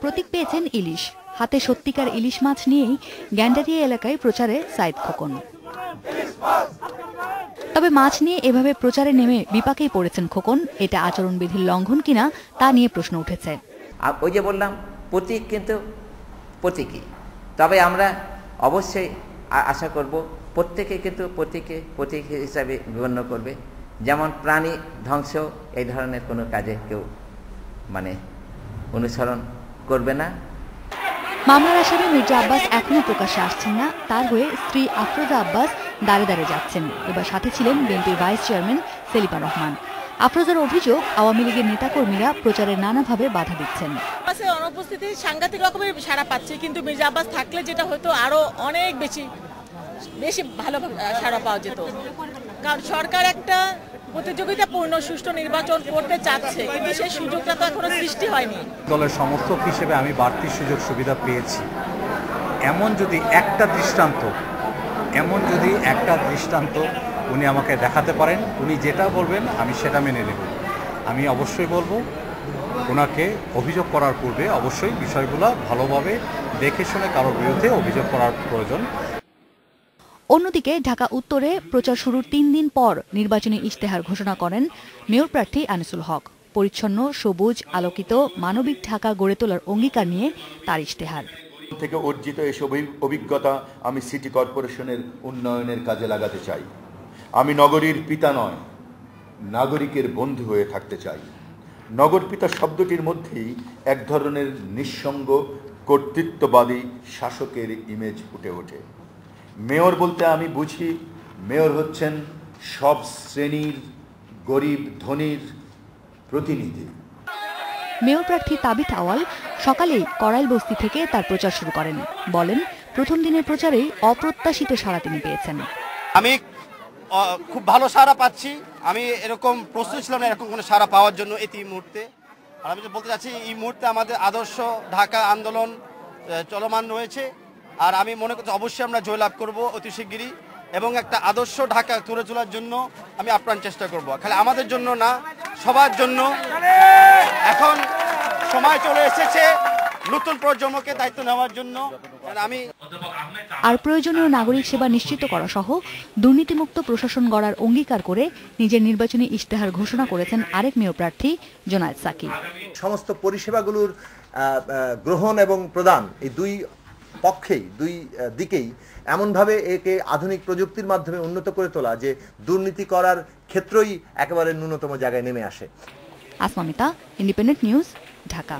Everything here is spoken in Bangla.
প্রতীক পেয়েছেন ইলিশ, হাতে সত্যিকার ইলিশ মাছ নিয়েই গ্যান্ডারিয়া এলাকায় প্রচারে সাইদ খোকন। তবে মাছ নিয়ে এভাবে প্রচারে নেমে বিপাকেই পড়েছেন খোকন। এটা আচরণবিধির লঙ্ঘন কিনা তা নিয়ে প্রশ্ন উঠেছে। ওই যে বললাম, প্রতীক কিন্তু প্রতীকই, তবে আমরা অবশ্যই আশা করব প্রত্যেকে কিন্তু প্রতীক হিসাবে গণ্য করবে। যেমন প্রাণী ধ্বংস এই ধরনের কোনো কাজে কেউ অনুসরণ করবে না। মামলার আসামি মির্জা আব্বাস এখনো প্রকাশ্যে আসছেন না। তার হয়ে স্ত্রী আফরোজা আব্বাস দাঁড়ে দাঁড়িয়ে যাচ্ছেন। এবার সাথে ছিলেন বিএনপির ভাইস চেয়ারম্যান সেলিমা রহমান। আফরোজার অভিযোগ, আওয়ামী লীগের নেতাকর্মীরা প্রচারে নানাভাবে বাধা দিচ্ছেন। অনুপস্থিতি সাংঘাতিক রকমের সাড়া পাচ্ছে, কিন্তু মির্জা আব্বাস থাকলে যেটা হয়তো আরো অনেক বেশি ভালো সাড়া পাওয়া যেত। কারণ সরকার একটা প্রতিযোগিতাপূর্ণ সুষ্ঠু নির্বাচন করতে চাচ্ছে, কিন্তু সেই সুযোগটা তো এখনো সৃষ্টি হয়নি। দলের সমর্থক হিসেবে আমি বাড়তি সুযোগ সুবিধা পেয়েছি, এমন যদি একটা দৃষ্টান্ত উনি আমাকে দেখাতে পারেন, উনি যেটা বলবেন আমি সেটা মেনে নেব। আমি অবশ্যই বলবো ওনাকে অভিযোগ করার পূর্বে অবশ্যই বিষয়গুলো ভালোভাবে দেখে শুনে কারোর বিরুদ্ধে অভিযোগ করার প্রয়োজন। অন্যদিকে ঢাকা উত্তরে প্রচার শুরুর 3 দিন পর নির্বাচনী ইশতেহার ঘোষণা করেন মেয়র প্রার্থী আনিসুল হক। পরিচ্ছন্ন, সবুজ, আলোকিত, মানবিক ঢাকা গড়ে তোলার অঙ্গীকার নিয়ে তার ইশতেহার। থেকে অর্জিত এসব অভিজ্ঞতা আমি সিটি কর্পোরেশনের উন্নয়নের কাজে লাগাতে চাই। আমি নগরীর পিতা নয়, নাগরিকের বন্ধু হয়ে থাকতে চাই। নগরপিতা শব্দটির মধ্যেই এক ধরনের নিঃসঙ্গ কর্তৃত্ববাদী শাসকের ইমেজ ফুটে ওঠে। মেয়র বলতে আমি বুঝি, মেয়র হচ্ছেন সব শ্রেণীর গরিব ধনীর প্রতিনিধি। মেয়র প্রার্থী তাবিথ আওয়াল সকালেই করাইল বস্তি থেকে তার প্রচার শুরু করেন। বলেন, প্রথম দিনের প্রচারেই অপ্রত্যাশিত সাড়া তিনি পেয়েছেন। আমি খুব ভালো সাড়া পাচ্ছি। আমি এরকম প্রস্তুত ছিলাম না এরকম কোনো সাড়া পাওয়ার জন্য এই মুহূর্তে। আর আমি বলতে চাচ্ছি, এই মুহূর্তে আমাদের আদর্শ ঢাকা আন্দোলন চলমান রয়েছে। আর আমি মনে করছি অবশ্যই আমরা জয়লাভ করব অতি শিগগিরই, এবং একটা আদর্শ ঢাকা তুলে তোলার জন্য আমি আপ্রাণ চেষ্টা করব। খালি আমাদের জন্য না, সবার জন্য। এখন সময় চলে এসেছে নতুন প্রজন্মকে দায়িত্ব নেওয়ার জন্য। আর প্রয়োজনীয় নাগরিক সেবা নিশ্চিত করা সহ দুর্নীতিমুক্ত প্রশাসন গড়ার অঙ্গীকার করে নিজের নির্বাচনী ইশতেহার ঘোষণা করেছেন আরেক মেয়র প্রার্থী জোনায়েদ সাকি। সমস্ত পরিষেবাগুলোর গ্রহণ এবং প্রদান, এই দুই পক্ষেই, দুই দিকেই এমনভাবে একে আধুনিক প্রযুক্তির মাধ্যমে উন্নত করে তোলা যে দুর্নীতি করার ক্ষেত্রই একেবারে ন্যূনতম জায়গায় নেমে আসে। আসমামিতা, ইন্ডিপেন্ডেন্ট নিউজ, ঢাকা।